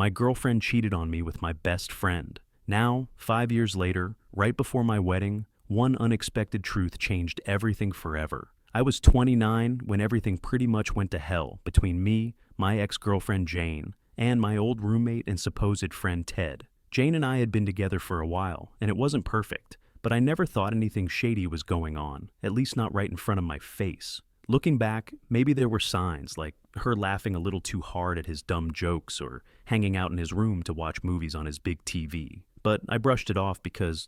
My girlfriend cheated on me with my best friend. Now, 5 years later, right before my wedding, one unexpected truth changed everything forever. I was 29 when everything pretty much went to hell between me, my ex-girlfriend Jane, and my old roommate and supposed friend Ted. Jane and I had been together for a while, and it wasn't perfect, but I never thought anything shady was going on, at least not right in front of my face. Looking back, maybe there were signs, like her laughing a little too hard at his dumb jokes or hanging out in his room to watch movies on his big TV. But I brushed it off because,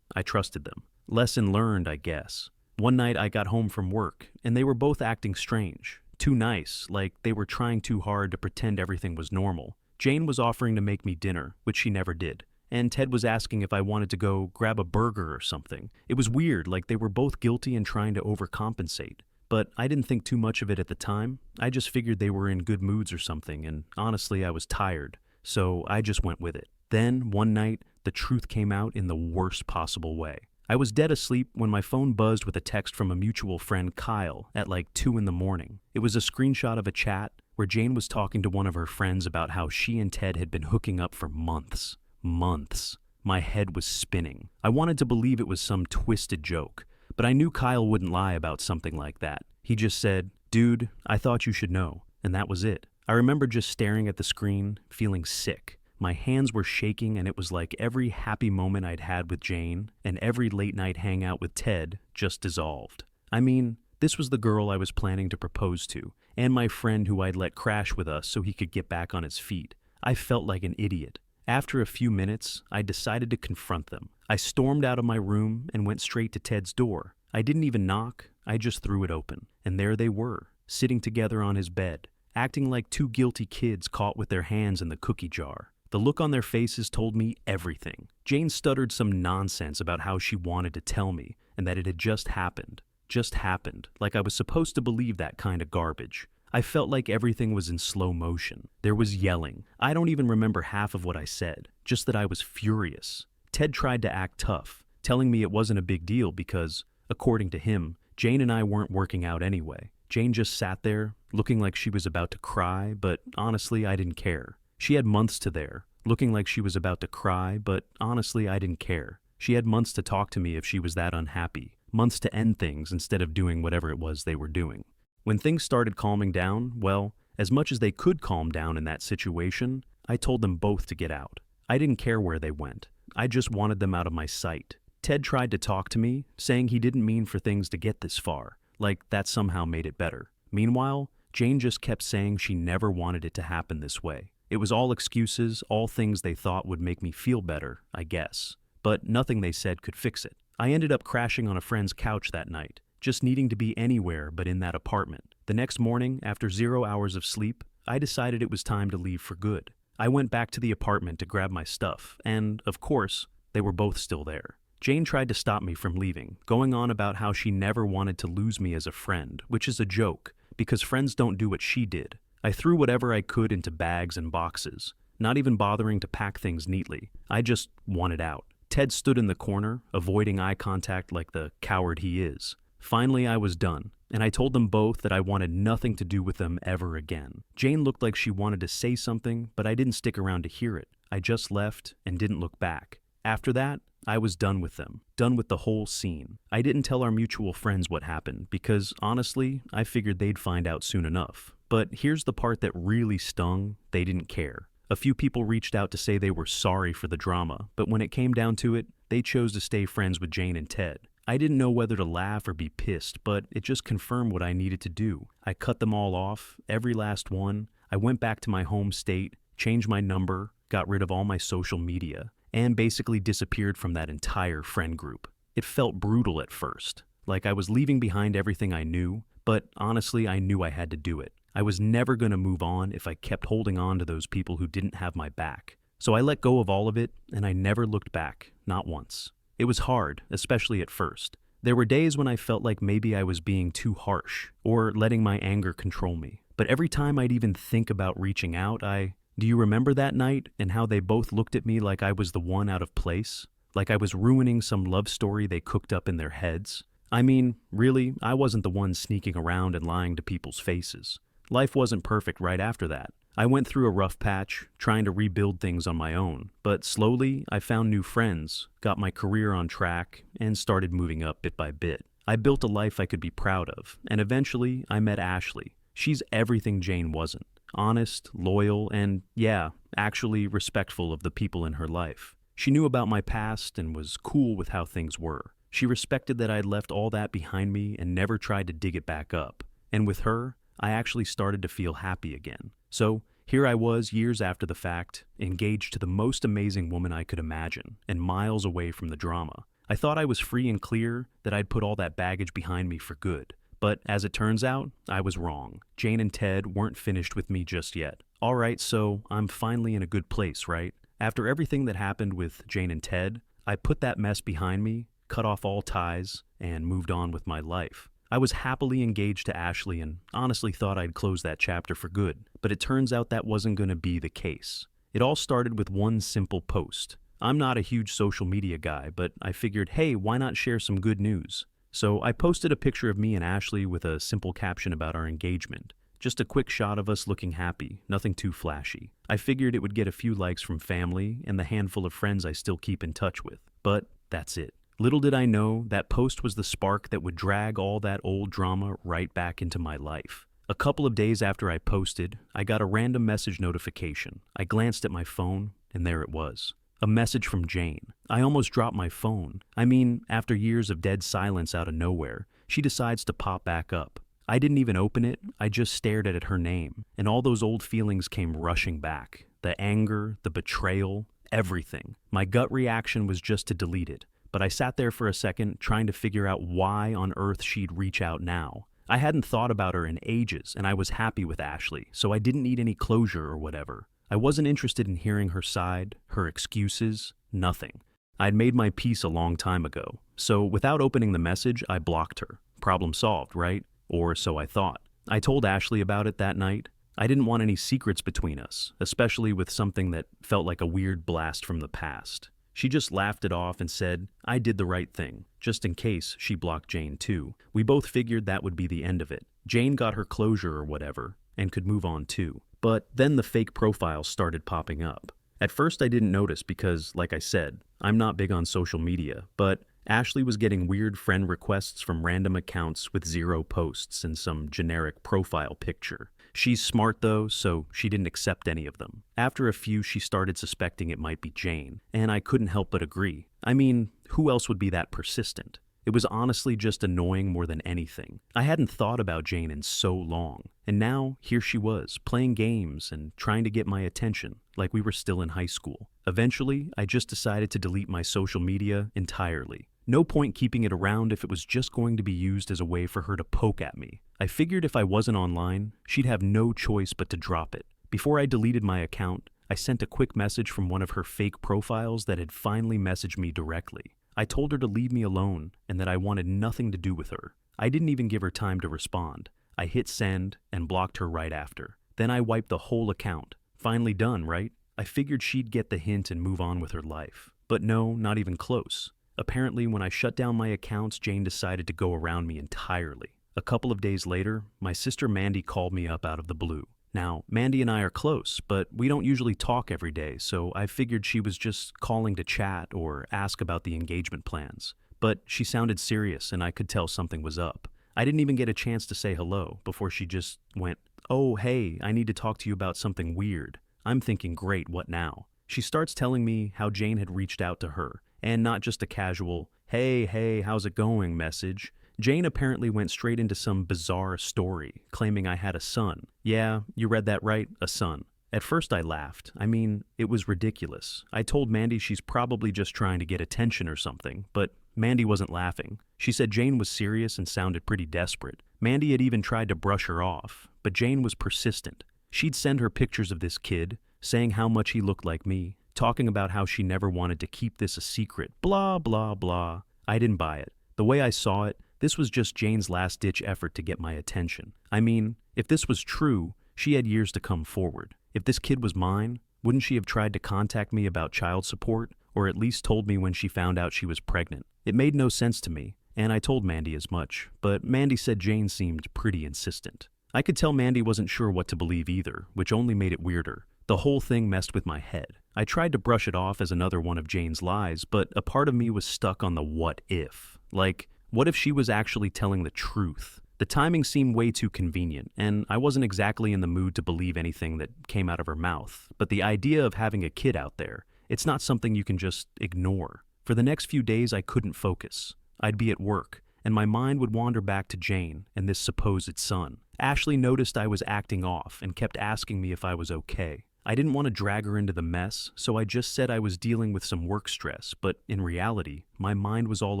I trusted them. Lesson learned, I guess. One night I got home from work, and they were both acting strange. Too nice, like they were trying too hard to pretend everything was normal. Jane was offering to make me dinner, which she never did. And Ted was asking if I wanted to go grab a burger or something. It was weird, like they were both guilty and trying to overcompensate. But I didn't think too much of it at the time. I just figured they were in good moods or something, and honestly I was tired, so I just went with it. Then, one night, the truth came out in the worst possible way. I was dead asleep when my phone buzzed with a text from a mutual friend, Kyle, at like 2 in the morning. It was a screenshot of a chat where Jane was talking to one of her friends about how she and Ted had been hooking up for months. Months. My head was spinning. I wanted to believe it was some twisted joke, but I knew Kyle wouldn't lie about something like that. He just said, "Dude, I thought you should know," and that was it. I remember just staring at the screen, feeling sick. My hands were shaking, and it was like every happy moment I'd had with Jane and every late night hangout with Ted just dissolved. I mean, this was the girl I was planning to propose to, and my friend who I'd let crash with us so he could get back on his feet. I felt like an idiot. After a few minutes, I decided to confront them. I stormed out of my room and went straight to Ted's door. I didn't even knock, I just threw it open. And there they were, sitting together on his bed, acting like two guilty kids caught with their hands in the cookie jar. The look on their faces told me everything. Jane stuttered some nonsense about how she wanted to tell me, and that it had just happened. Just happened, like I was supposed to believe that kind of garbage. I felt like everything was in slow motion. There was yelling. I don't even remember half of what I said, just that I was furious. Ted tried to act tough, telling me it wasn't a big deal because, according to him, Jane and I weren't working out anyway. Jane just sat there, looking like she was about to cry, but honestly, I didn't care. She had months to there, looking like she was about to cry, but honestly, I didn't care. She had months to talk to me if she was that unhappy, months to end things instead of doing whatever it was they were doing. When things started calming down, well, as much as they could calm down in that situation, I told them both to get out. I didn't care where they went. I just wanted them out of my sight. Ted tried to talk to me, saying he didn't mean for things to get this far, like that somehow made it better. Meanwhile, Jane just kept saying she never wanted it to happen this way. It was all excuses, all things they thought would make me feel better, I guess. But nothing they said could fix it. I ended up crashing on a friend's couch that night, just needing to be anywhere but in that apartment. The next morning, after 0 hours of sleep, I decided it was time to leave for good. I went back to the apartment to grab my stuff, and, of course, they were both still there. Jane tried to stop me from leaving, going on about how she never wanted to lose me as a friend, which is a joke, because friends don't do what she did. I threw whatever I could into bags and boxes, not even bothering to pack things neatly. I just wanted out. Ted stood in the corner, avoiding eye contact like the coward he is. Finally, I was done, and I told them both that I wanted nothing to do with them ever again. Jane looked like she wanted to say something, but I didn't stick around to hear it. I just left and didn't look back. After that, I was done with them, done with the whole scene. I didn't tell our mutual friends what happened because, honestly, I figured they'd find out soon enough. But here's the part that really stung: they didn't care. A few people reached out to say they were sorry for the drama, but when it came down to it, they chose to stay friends with Jane and Ted. I didn't know whether to laugh or be pissed, but it just confirmed what I needed to do. I cut them all off, every last one. I went back to my home state, changed my number, got rid of all my social media, and basically disappeared from that entire friend group. It felt brutal at first, like I was leaving behind everything I knew, but honestly, I knew I had to do it. I was never going to move on if I kept holding on to those people who didn't have my back. So I let go of all of it, and I never looked back, not once. It was hard, especially at first. There were days when I felt like maybe I was being too harsh, or letting my anger control me. But every time I'd even think about reaching out, Do you remember that night and how they both looked at me like I was the one out of place? Like I was ruining some love story they cooked up in their heads? I mean, really, I wasn't the one sneaking around and lying to people's faces. Life wasn't perfect right after that. I went through a rough patch, trying to rebuild things on my own, but slowly I found new friends, got my career on track, and started moving up bit by bit. I built a life I could be proud of, and eventually I met Ashley. She's everything Jane wasn't. Honest, loyal, and yeah, actually respectful of the people in her life. She knew about my past and was cool with how things were. She respected that I'd left all that behind me and never tried to dig it back up. And with her, I actually started to feel happy again. So, here I was years after the fact, engaged to the most amazing woman I could imagine, and miles away from the drama. I thought I was free and clear, that I'd put all that baggage behind me for good. But as it turns out, I was wrong. Jane and Ted weren't finished with me just yet. Alright, so I'm finally in a good place, right? After everything that happened with Jane and Ted, I put that mess behind me, cut off all ties, and moved on with my life. I was happily engaged to Ashley and honestly thought I'd close that chapter for good, but it turns out that wasn't going to be the case. It all started with one simple post. I'm not a huge social media guy, but I figured, hey, why not share some good news? So I posted a picture of me and Ashley with a simple caption about our engagement. Just a quick shot of us looking happy, nothing too flashy. I figured it would get a few likes from family and the handful of friends I still keep in touch with. But that's it. Little did I know that post was the spark that would drag all that old drama right back into my life. A couple of days after I posted, I got a random message notification. I glanced at my phone, and there it was. A message from Jane. I almost dropped my phone. I mean, after years of dead silence out of nowhere, she decides to pop back up. I didn't even open it, I just stared at her name, and all those old feelings came rushing back. The anger, the betrayal, everything. My gut reaction was just to delete it, but I sat there for a second trying to figure out why on earth she'd reach out now. I hadn't thought about her in ages, and I was happy with Ashley, so I didn't need any closure or whatever. I wasn't interested in hearing her side, her excuses, nothing. I'd made my peace a long time ago, so without opening the message, I blocked her. Problem solved, right? Or so I thought. I told Ashley about it that night. I didn't want any secrets between us, especially with something that felt like a weird blast from the past. She just laughed it off and said, I did the right thing, just in case she blocked Jane too. We both figured that would be the end of it. Jane got her closure or whatever, and could move on too. But then the fake profiles started popping up. At first I didn't notice because, like I said, I'm not big on social media, but Ashley was getting weird friend requests from random accounts with 0 posts and some generic profile picture. She's smart though, so she didn't accept any of them. After a few, she started suspecting it might be Jane, and I couldn't help but agree. I mean, who else would be that persistent? It was honestly just annoying more than anything. I hadn't thought about Jane in so long, and now here she was, playing games and trying to get my attention, like we were still in high school. Eventually, I just decided to delete my social media entirely. No point keeping it around if it was just going to be used as a way for her to poke at me. I figured if I wasn't online, she'd have no choice but to drop it. Before I deleted my account, I sent a quick message from one of her fake profiles that had finally messaged me directly. I told her to leave me alone and that I wanted nothing to do with her. I didn't even give her time to respond. I hit send and blocked her right after. Then I wiped the whole account. Finally done, right? I figured she'd get the hint and move on with her life. But no, not even close. Apparently, when I shut down my accounts, Jane decided to go around me entirely. A couple of days later, my sister Mandy called me up out of the blue. Now, Mandy and I are close, but we don't usually talk every day, so I figured she was just calling to chat or ask about the engagement plans. But she sounded serious, and I could tell something was up. I didn't even get a chance to say hello before she just went, "Oh, hey, I need to talk to you about something weird." I'm thinking, great, what now? She starts telling me how Jane had reached out to her, and not just a casual, hey, how's it going message. Jane apparently went straight into some bizarre story, claiming I had a son. Yeah, you read that right, a son. At first I laughed. I mean, it was ridiculous. I told Mandy she's probably just trying to get attention or something, but Mandy wasn't laughing. She said Jane was serious and sounded pretty desperate. Mandy had even tried to brush her off, but Jane was persistent. She'd send her pictures of this kid, saying how much he looked like me, talking about how she never wanted to keep this a secret, blah, blah, blah. I didn't buy it. The way I saw it, this was just Jane's last-ditch effort to get my attention. I mean, if this was true, she had years to come forward. If this kid was mine, wouldn't she have tried to contact me about child support, or at least told me when she found out she was pregnant? It made no sense to me, and I told Mandy as much, but Mandy said Jane seemed pretty insistent. I could tell Mandy wasn't sure what to believe either, which only made it weirder. The whole thing messed with my head. I tried to brush it off as another one of Jane's lies, but a part of me was stuck on the what if. Like, what if she was actually telling the truth? The timing seemed way too convenient, and I wasn't exactly in the mood to believe anything that came out of her mouth. But the idea of having a kid out there, it's not something you can just ignore. For the next few days, I couldn't focus. I'd be at work, and my mind would wander back to Jane and this supposed son. Ashley noticed I was acting off and kept asking me if I was okay. I didn't want to drag her into the mess, so I just said I was dealing with some work stress, but in reality, my mind was all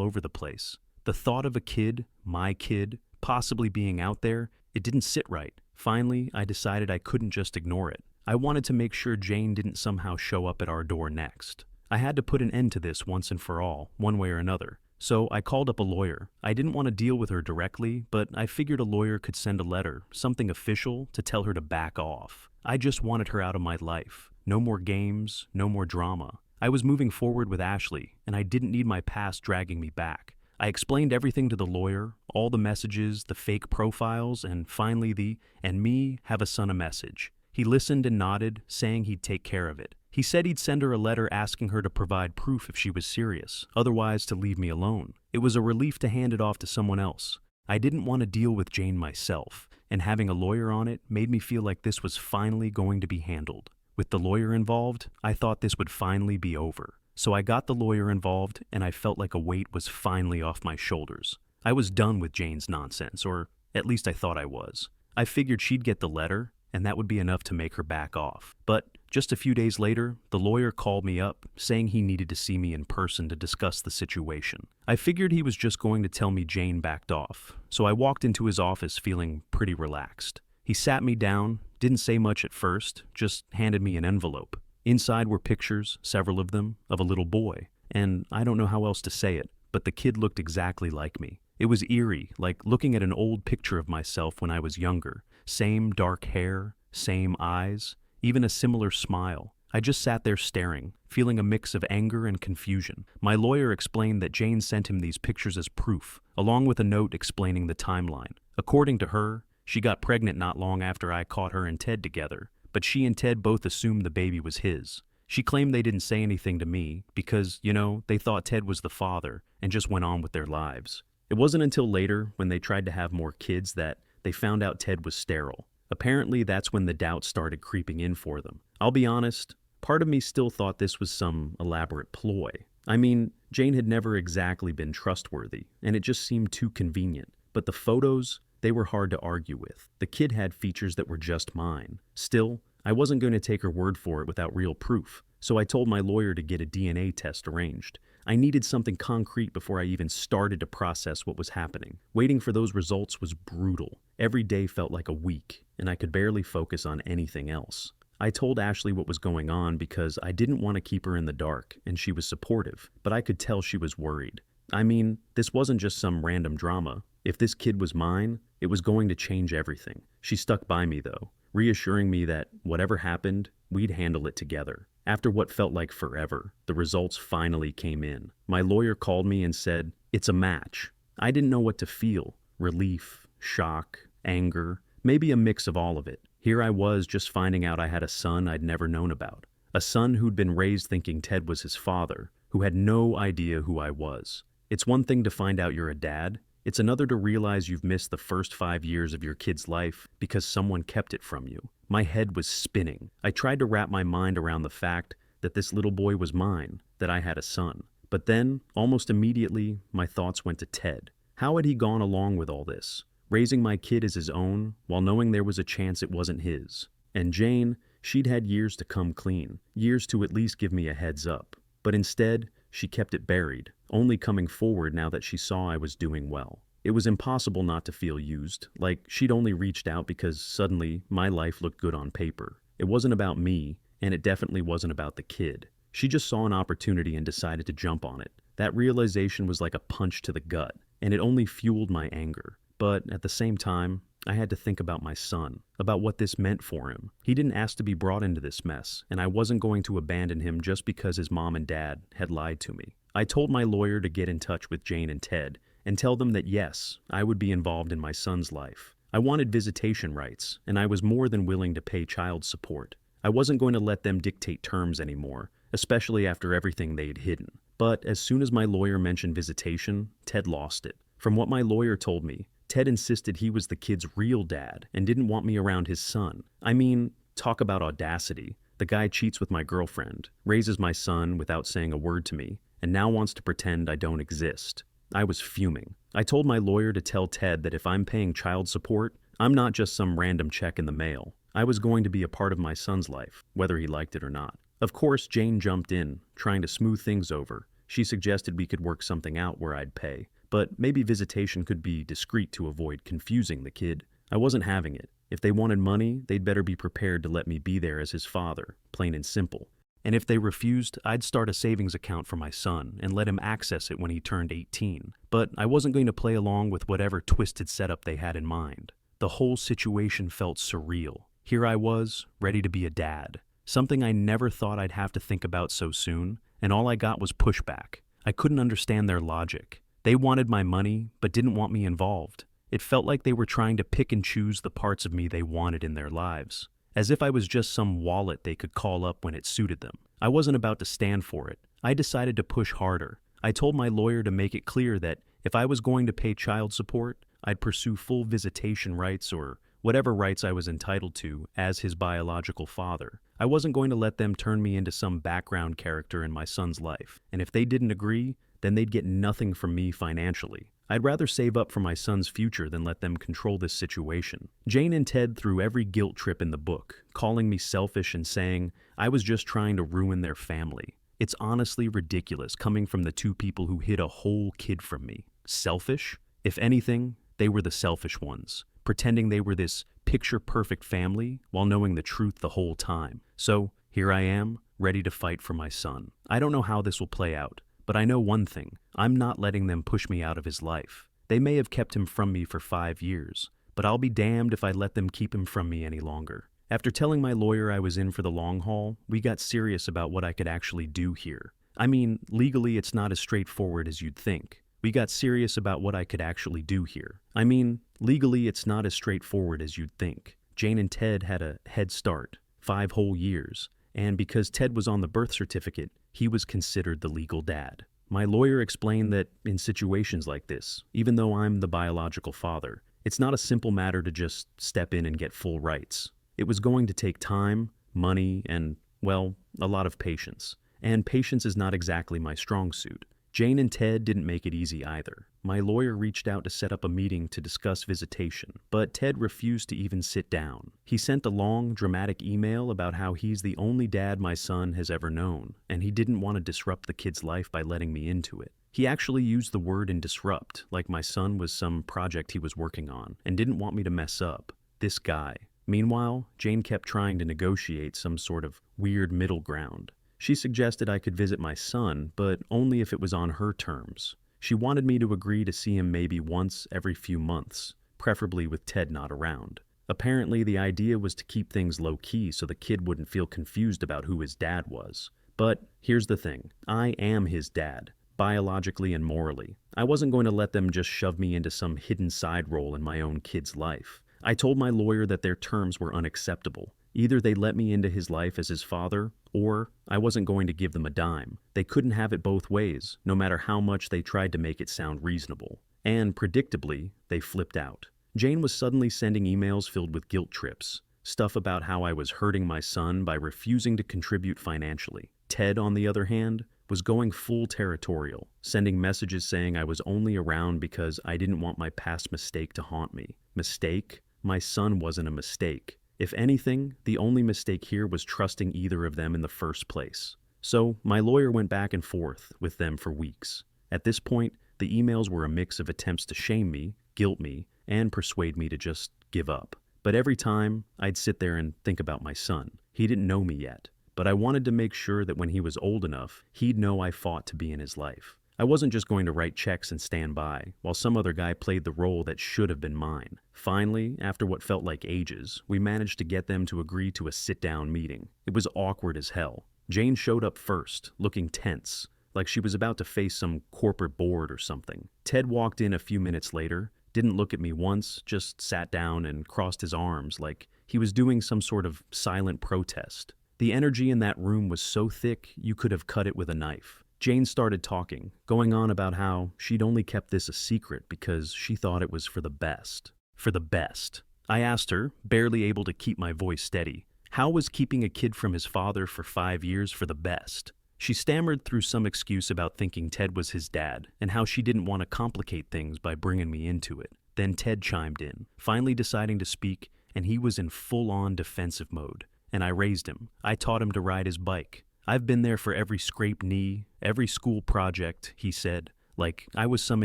over the place. The thought of a kid, my kid, possibly being out there, it didn't sit right. Finally, I decided I couldn't just ignore it. I wanted to make sure Jane didn't somehow show up at our door next. I had to put an end to this once and for all, one way or another. So I called up a lawyer. I didn't want to deal with her directly, but I figured a lawyer could send a letter, something official, to tell her to back off. I just wanted her out of my life. No more games, no more drama. I was moving forward with Ashley, and I didn't need my past dragging me back. I explained everything to the lawyer, all the messages, the fake profiles, and finally the "and me have a son" a message. He listened and nodded, saying he'd take care of it. He said he'd send her a letter asking her to provide proof if she was serious, otherwise to leave me alone. It was a relief to hand it off to someone else. I didn't want to deal with Jane myself, and having a lawyer on it made me feel like this was finally going to be handled. With the lawyer involved, I thought this would finally be over. So I got the lawyer involved, and I felt like a weight was finally off my shoulders. I was done with Jane's nonsense, or at least I thought I was. I figured she'd get the letter, and that would be enough to make her back off. But just a few days later, the lawyer called me up, saying he needed to see me in person to discuss the situation. I figured he was just going to tell me Jane backed off, so I walked into his office feeling pretty relaxed. He sat me down, didn't say much at first, just handed me an envelope. Inside were pictures, several of them, of a little boy, and I don't know how else to say it, but the kid looked exactly like me. It was eerie, like looking at an old picture of myself when I was younger. Same dark hair, same eyes, even a similar smile. I just sat there staring, feeling a mix of anger and confusion. My lawyer explained that Jane sent him these pictures as proof, along with a note explaining the timeline. According to her, she got pregnant not long after I caught her and Ted together, but she and Ted both assumed the baby was his. She claimed they didn't say anything to me because, they thought Ted was the father and just went on with their lives. It wasn't until later, when they tried to have more kids, that they found out Ted was sterile. Apparently, that's when the doubt started creeping in for them. I'll be honest, part of me still thought this was some elaborate ploy. I mean, Jane had never exactly been trustworthy, and it just seemed too convenient. But the photos, they were hard to argue with. The kid had features that were just mine. Still, I wasn't going to take her word for it without real proof, so I told my lawyer to get a DNA test arranged. I needed something concrete before I even started to process what was happening. Waiting for those results was brutal. Every day felt like a week, and I could barely focus on anything else. I told Ashley what was going on because I didn't want to keep her in the dark, and she was supportive, but I could tell she was worried. I mean, this wasn't just some random drama. If this kid was mine, it was going to change everything. She stuck by me, though, reassuring me that whatever happened, we'd handle it together. After what felt like forever, the results finally came in. My lawyer called me and said, "It's a match." I didn't know what to feel. Relief, shock, anger, maybe a mix of all of it. Here I was just finding out I had a son I'd never known about. A son who'd been raised thinking Ted was his father, who had no idea who I was. It's one thing to find out you're a dad. It's another to realize you've missed the first 5 years of your kid's life because someone kept it from you. My head was spinning. I tried to wrap my mind around the fact that this little boy was mine, that I had a son. But then, almost immediately, my thoughts went to Ted. How had he gone along with all this? Raising my kid as his own, while knowing there was a chance it wasn't his. And Jane, she'd had years to come clean, years to at least give me a heads up. But instead, she kept it buried, only coming forward now that she saw I was doing well. It was impossible not to feel used, like she'd only reached out because suddenly my life looked good on paper. It wasn't about me, and it definitely wasn't about the kid. She just saw an opportunity and decided to jump on it. That realization was like a punch to the gut, and it only fueled my anger. But at the same time, I had to think about my son, about what this meant for him. He didn't ask to be brought into this mess, and I wasn't going to abandon him just because his mom and dad had lied to me. I told my lawyer to get in touch with Jane and Ted and tell them that yes, I would be involved in my son's life. I wanted visitation rights, and I was more than willing to pay child support. I wasn't going to let them dictate terms anymore, especially after everything they had hidden. But as soon as my lawyer mentioned visitation, Ted lost it. From what my lawyer told me, Ted insisted he was the kid's real dad and didn't want me around his son. I mean, talk about audacity. The guy cheats with my girlfriend, raises my son without saying a word to me, and now wants to pretend I don't exist. I was fuming. I told my lawyer to tell Ted that if I'm paying child support, I'm not just some random check in the mail. I was going to be a part of my son's life, whether he liked it or not. Of course, Jane jumped in, trying to smooth things over. She suggested we could work something out where I'd pay, but maybe visitation could be discreet to avoid confusing the kid. I wasn't having it. If they wanted money, they'd better be prepared to let me be there as his father, plain and simple. And if they refused, I'd start a savings account for my son and let him access it when he turned 18. But I wasn't going to play along with whatever twisted setup they had in mind. The whole situation felt surreal. Here I was, ready to be a dad, something I never thought I'd have to think about so soon, and all I got was pushback. I couldn't understand their logic. They wanted my money, but didn't want me involved. It felt like they were trying to pick and choose the parts of me they wanted in their lives, as if I was just some wallet they could call up when it suited them. I wasn't about to stand for it. I decided to push harder. I told my lawyer to make it clear that if I was going to pay child support, I'd pursue full visitation rights or whatever rights I was entitled to as his biological father. I wasn't going to let them turn me into some background character in my son's life, and if they didn't agree, then they'd get nothing from me financially. I'd rather save up for my son's future than let them control this situation. Jane and Ted threw every guilt trip in the book, calling me selfish and saying I was just trying to ruin their family. It's honestly ridiculous coming from the two people who hid a whole kid from me. Selfish? If anything, they were the selfish ones, pretending they were this picture-perfect family while knowing the truth the whole time. So, here I am, ready to fight for my son. I don't know how this will play out, but I know one thing. I'm not letting them push me out of his life. They may have kept him from me for 5 years, but I'll be damned if I let them keep him from me any longer. After telling my lawyer I was in for the long haul, we got serious about what I could actually do here. I mean, legally it's not as straightforward as you'd think. We got serious about what I could actually do here. I mean, legally it's not as straightforward as you'd think. Jane and Ted had a head start, 5 whole years, and because Ted was on the birth certificate, he was considered the legal dad. My lawyer explained that in situations like this, even though I'm the biological father, it's not a simple matter to just step in and get full rights. It was going to take time, money, and, well, a lot of patience. And patience is not exactly my strong suit. Jane and Ted didn't make it easy either. My lawyer reached out to set up a meeting to discuss visitation, but Ted refused to even sit down. He sent a long, dramatic email about how he's the only dad my son has ever known, and he didn't want to disrupt the kid's life by letting me into it. He actually used the word in disrupt, like my son was some project he was working on, and didn't want me to mess up. This guy. Meanwhile, Jane kept trying to negotiate some sort of weird middle ground. She suggested I could visit my son, but only if it was on her terms. She wanted me to agree to see him maybe once every few months, preferably with Ted not around. Apparently, the idea was to keep things low-key so the kid wouldn't feel confused about who his dad was. But here's the thing. I am his dad, biologically and morally. I wasn't going to let them just shove me into some hidden side role in my own kid's life. I told my lawyer that their terms were unacceptable. Either they let me into his life as his father, or I wasn't going to give them a dime. They couldn't have it both ways, no matter how much they tried to make it sound reasonable. And, predictably, they flipped out. Jane was suddenly sending emails filled with guilt trips, stuff about how I was hurting my son by refusing to contribute financially. Ted, on the other hand, was going full territorial, sending messages saying I was only around because I didn't want my past mistake to haunt me. Mistake? My son wasn't a mistake. If anything, the only mistake here was trusting either of them in the first place. So, my lawyer went back and forth with them for weeks. At this point, the emails were a mix of attempts to shame me, guilt me, and persuade me to just give up. But every time, I'd sit there and think about my son. He didn't know me yet, but I wanted to make sure that when he was old enough, he'd know I fought to be in his life. I wasn't just going to write checks and stand by, while some other guy played the role that should have been mine. Finally, after what felt like ages, we managed to get them to agree to a sit-down meeting. It was awkward as hell. Jane showed up first, looking tense, like she was about to face some corporate board or something. Ted walked in a few minutes later, didn't look at me once, just sat down and crossed his arms like he was doing some sort of silent protest. The energy in that room was so thick you could have cut it with a knife. Jane started talking, going on about how she'd only kept this a secret because she thought it was for the best. For the best. I asked her, barely able to keep my voice steady, how was keeping a kid from his father for 5 years for the best? She stammered through some excuse about thinking Ted was his dad and how she didn't want to complicate things by bringing me into it. Then Ted chimed in, finally deciding to speak, and he was in full-on defensive mode. And I raised him. I taught him to ride his bike. I've been there for every scraped knee, every school project, he said, like I was some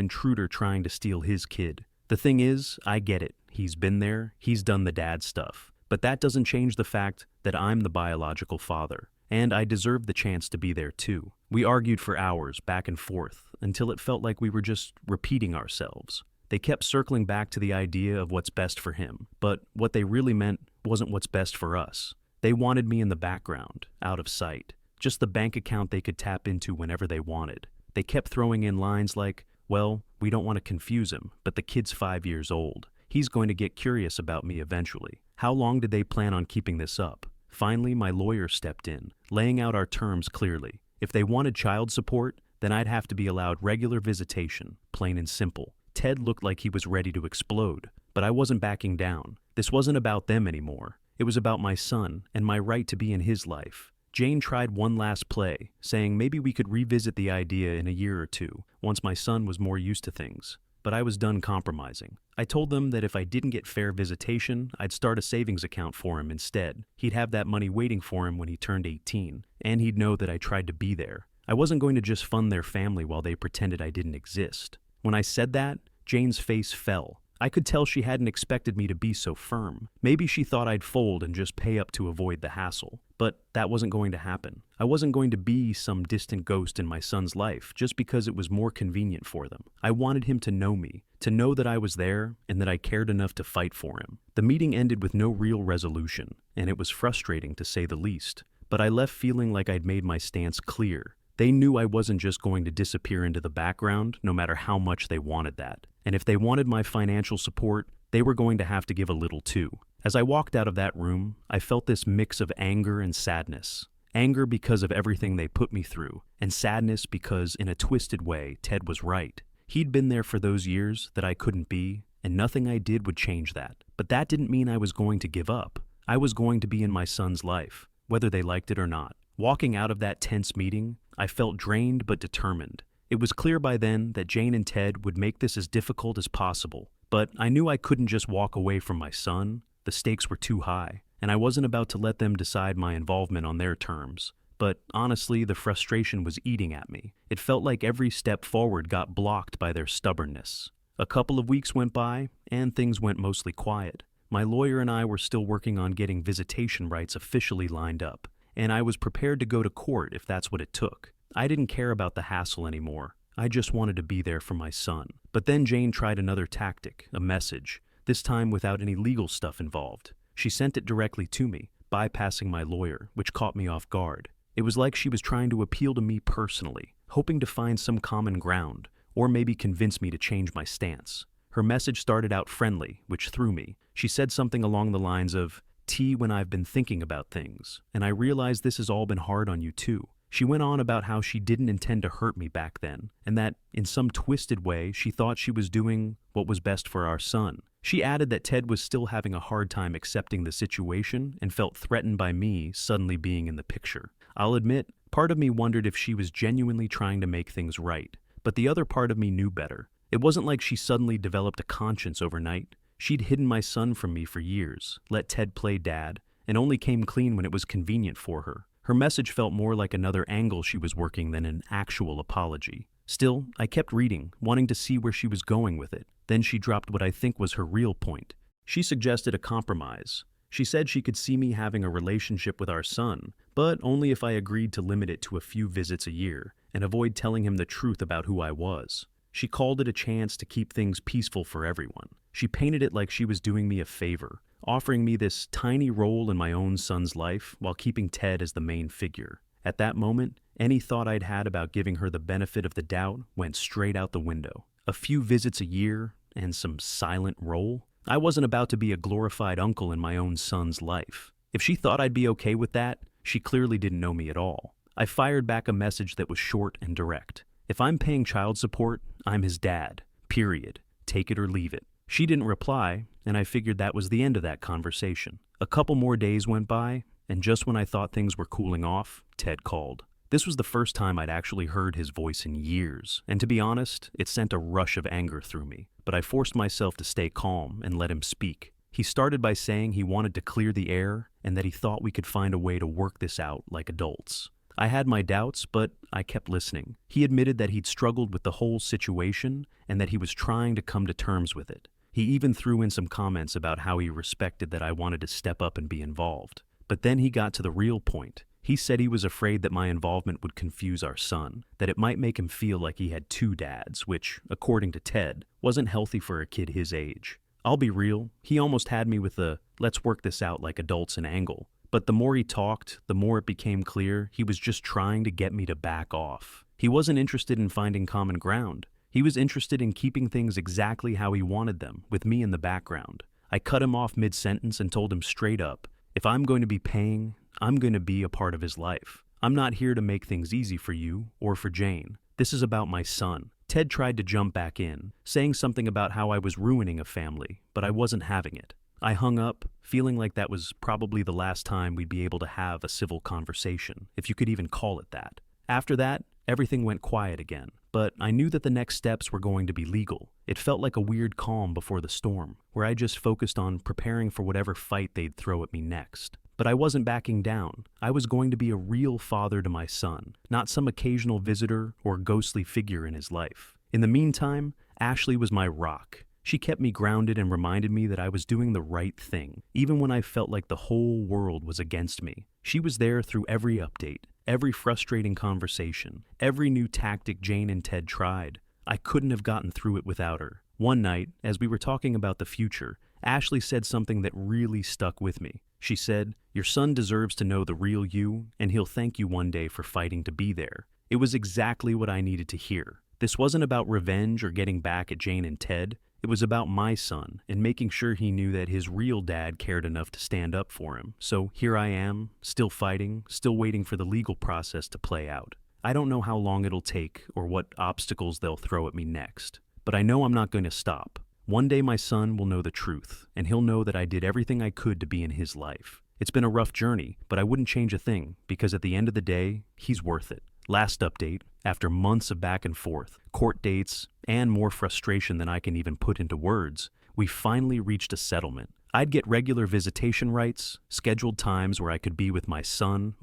intruder trying to steal his kid. The thing is, I get it. He's been there, he's done the dad stuff. But that doesn't change the fact that I'm the biological father, and I deserve the chance to be there too. We argued for hours, back and forth, until it felt like we were just repeating ourselves. They kept circling back to the idea of what's best for him, but what they really meant wasn't what's best for us. They wanted me in the background, out of sight, just the bank account they could tap into whenever they wanted. They kept throwing in lines like, well, we don't want to confuse him, but the kid's 5 years old. He's going to get curious about me eventually. How long did they plan on keeping this up? Finally, my lawyer stepped in, laying out our terms clearly. If they wanted child support, then I'd have to be allowed regular visitation, plain and simple. Ted looked like he was ready to explode, but I wasn't backing down. This wasn't about them anymore. It was about my son and my right to be in his life. Jane tried one last play, saying maybe we could revisit the idea in a year or two, once my son was more used to things. But I was done compromising. I told them that if I didn't get fair visitation, I'd start a savings account for him instead. He'd have that money waiting for him when he turned 18, and he'd know that I tried to be there. I wasn't going to just fund their family while they pretended I didn't exist. When I said that, Jane's face fell. I could tell she hadn't expected me to be so firm. Maybe she thought I'd fold and just pay up to avoid the hassle. But that wasn't going to happen. I wasn't going to be some distant ghost in my son's life just because it was more convenient for them. I wanted him to know me, to know that I was there and that I cared enough to fight for him. The meeting ended with no real resolution, and it was frustrating to say the least. But I left feeling like I'd made my stance clear. They knew I wasn't just going to disappear into the background, no matter how much they wanted that. And if they wanted my financial support, they were going to have to give a little too. As I walked out of that room, I felt this mix of anger and sadness. Anger because of everything they put me through, and sadness because, in a twisted way, Ted was right. He'd been there for those years that I couldn't be, and nothing I did would change that. But that didn't mean I was going to give up. I was going to be in my son's life, whether they liked it or not. Walking out of that tense meeting, I felt drained but determined. It was clear by then that Jane and Ted would make this as difficult as possible, but I knew I couldn't just walk away from my son. The stakes were too high, and I wasn't about to let them decide my involvement on their terms. But honestly, the frustration was eating at me. It felt like every step forward got blocked by their stubbornness. A couple of weeks went by, and things went mostly quiet. My lawyer and I were still working on getting visitation rights officially lined up, and I was prepared to go to court if that's what it took. I didn't care about the hassle anymore. I just wanted to be there for my son. But then Jane tried another tactic, a message, this time without any legal stuff involved. She sent it directly to me, bypassing my lawyer, which caught me off guard. It was like she was trying to appeal to me personally, hoping to find some common ground, or maybe convince me to change my stance. Her message started out friendly, which threw me. She said something along the lines of, "T, when I've been thinking about things, and I realize this has all been hard on you too." She went on about how she didn't intend to hurt me back then, and that, in some twisted way, she thought she was doing what was best for our son. She added that Ted was still having a hard time accepting the situation and felt threatened by me suddenly being in the picture. I'll admit, part of me wondered if she was genuinely trying to make things right, but the other part of me knew better. It wasn't like she suddenly developed a conscience overnight. She'd hidden my son from me for years, let Ted play dad, and only came clean when it was convenient for her. Her message felt more like another angle she was working than an actual apology. Still, I kept reading, wanting to see where she was going with it. Then she dropped what I think was her real point. She suggested a compromise. She said she could see me having a relationship with our son, but only if I agreed to limit it to a few visits a year and avoid telling him the truth about who I was. She called it a chance to keep things peaceful for everyone. She painted it like she was doing me a favor, offering me this tiny role in my own son's life while keeping Ted as the main figure. At that moment, any thought I'd had about giving her the benefit of the doubt went straight out the window. A few visits a year, and some silent role. I wasn't about to be a glorified uncle in my own son's life. If she thought I'd be okay with that, she clearly didn't know me at all. I fired back a message that was short and direct. If I'm paying child support, I'm his dad. Period. Take it or leave it. She didn't reply, and I figured that was the end of that conversation. A couple more days went by, and just when I thought things were cooling off, Ted called. This was the first time I'd actually heard his voice in years, and to be honest, it sent a rush of anger through me. But I forced myself to stay calm and let him speak. He started by saying he wanted to clear the air and that he thought we could find a way to work this out like adults. I had my doubts, but I kept listening. He admitted that he'd struggled with the whole situation and that he was trying to come to terms with it. He even threw in some comments about how he respected that I wanted to step up and be involved. But then he got to the real point. He said he was afraid that my involvement would confuse our son, that it might make him feel like he had two dads, which, according to Ted, wasn't healthy for a kid his age. I'll be real, he almost had me with the let's work this out like adults an angle. But the more he talked, the more it became clear he was just trying to get me to back off. He wasn't interested in finding common ground. He was interested in keeping things exactly how he wanted them, with me in the background. I cut him off mid-sentence and told him straight up, if I'm going to be paying, I'm going to be a part of his life. I'm not here to make things easy for you or for Jane. This is about my son. Ted tried to jump back in, saying something about how I was ruining a family, but I wasn't having it. I hung up, feeling like that was probably the last time we'd be able to have a civil conversation, if you could even call it that. After that, everything went quiet again, but I knew that the next steps were going to be legal. It felt like a weird calm before the storm, where I just focused on preparing for whatever fight they'd throw at me next. But I wasn't backing down. I was going to be a real father to my son, not some occasional visitor or ghostly figure in his life. In the meantime, Ashley was my rock. She kept me grounded and reminded me that I was doing the right thing, even when I felt like the whole world was against me. She was there through every update, every frustrating conversation, every new tactic Jane and Ted tried. I couldn't have gotten through it without her. One night, as we were talking about the future, Ashley said something that really stuck with me. She said, "Your son deserves to know the real you, and he'll thank you one day for fighting to be there." It was exactly what I needed to hear. This wasn't about revenge or getting back at Jane and Ted. It was about my son and making sure he knew that his real dad cared enough to stand up for him. So here I am, still fighting, still waiting for the legal process to play out. I don't know how long it'll take or what obstacles they'll throw at me next, but I know I'm not going to stop. One day my son will know the truth, and he'll know that I did everything I could to be in his life. It's been a rough journey, but I wouldn't change a thing, because at the end of the day, he's worth it. Last update, after months of back and forth, court dates, and more frustration than I can even put into words, we finally reached a settlement. I'd get regular visitation rights, scheduled times where I could be with my son,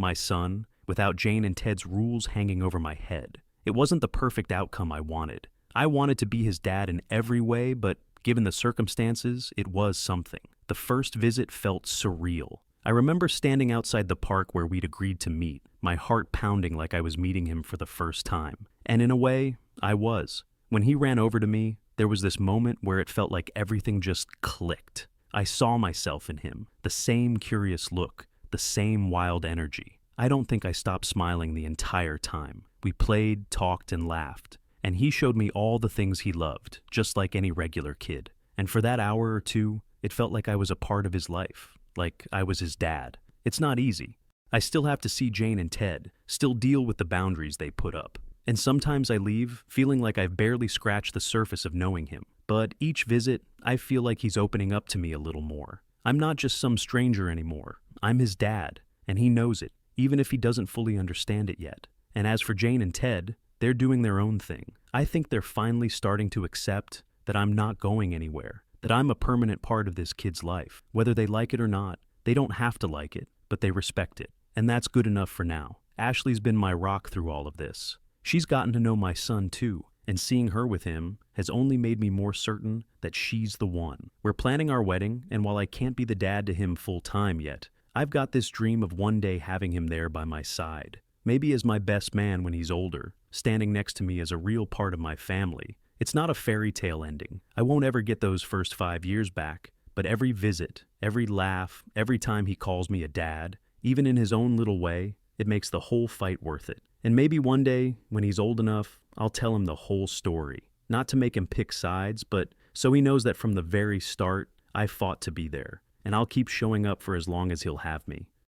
without Jane and Ted's rules hanging over my head. It wasn't the perfect outcome I wanted. I wanted to be his dad in every way, but given the circumstances, it was something. The first visit felt surreal. I remember standing outside the park where we'd agreed to meet, my heart pounding like I was meeting him for the first time. And in a way, I was. When he ran over to me, there was this moment where it felt like everything just clicked. I saw myself in him, the same curious look, the same wild energy. I don't think I stopped smiling the entire time. We played, talked, and laughed. And he showed me all the things he loved, just like any regular kid. And for that hour or two, it felt like I was a part of his life, like I was his dad. It's not easy. I still have to see Jane and Ted, still deal with the boundaries they put up. And sometimes I leave feeling like I've barely scratched the surface of knowing him. But each visit, I feel like he's opening up to me a little more. I'm not just some stranger anymore. I'm his dad, and he knows it, even if he doesn't fully understand it yet. And as for Jane and Ted, they're doing their own thing. I think they're finally starting to accept that I'm not going anywhere, that I'm a permanent part of this kid's life. Whether they like it or not, they don't have to like it, but they respect it. And that's good enough for now. Ashley's been my rock through all of this. She's gotten to know my son too, and seeing her with him has only made me more certain that she's the one. We're planning our wedding, and while I can't be the dad to him full time yet, I've got this dream of one day having him there by my side. Maybe as my best man when he's older, standing next to me as a real part of my family. It's not a fairy tale ending. I won't ever get those first 5 years back, but every visit, every laugh, every time he calls me a dad, even in his own little way, it makes the whole fight worth it. And maybe one day, when he's old enough, I'll tell him the whole story. Not to make him pick sides, but So he knows that from the very start, I fought to be there, and I'll keep showing up for as long as he'll have me.